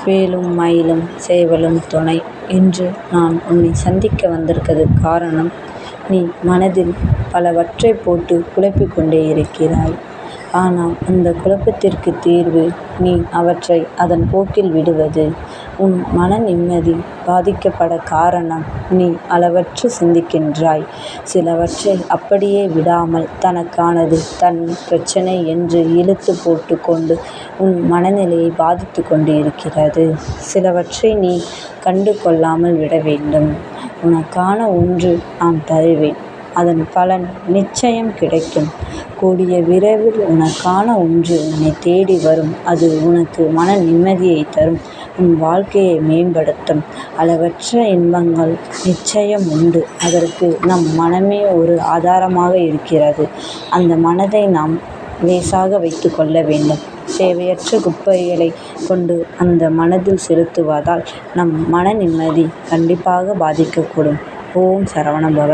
வேலும் மயிலும் சேவலும் துணை. இன்று நான் உன்னை சந்திக்க வந்திருக்கிறது காரணம், நீ மனதில் பலவற்றைப் போட்டு குழப்பிக் கொண்டே இருக்கிறாய். ஆனால் அந்த குழப்பத்திற்கு தீர்வு நீ அவற்றை அதன் போக்கில் விடுவது. உன் மன நிம்மதி பாதிக்கப்பட காரணம், நீ அளவற்று சிந்திக்கின்றாய். சிலவற்றை அப்படியே விடாமல் தனக்கானது தன் பிரச்சனை என்று இழுத்து போட்டு கொண்டு உன் மனநிலையை பாதித்து கொண்டு இருக்கிறது. சிலவற்றை நீ கண்டு கொள்ளாமல் விட வேண்டும். உனக்கான ஒன்று நான் தருவேன். அதன் பலன் நிச்சயம் கிடைக்கும். கூடிய விரைவில் உனக்கான ஒன்று உன்னை தேடி வரும். அது உனக்கு மன நிம்மதியை தரும். உன் வாழ்க்கையை மேம்படுத்தும். அளவற்ற இன்பங்கள் நிச்சயம் உண்டு. அதற்கு நம் மனமே ஒரு ஆதாரமாக இருக்கிறது. அந்த மனதை நாம் லேசாக வைத்து கொள்ள வேண்டும். தேவையற்ற குப்பைகளை கொண்டு அந்த மனதில் செலுத்துவதால் நம் மன நிம்மதி கண்டிப்பாக பாதிக்கக்கூடும். ஓம் சரவண பவ.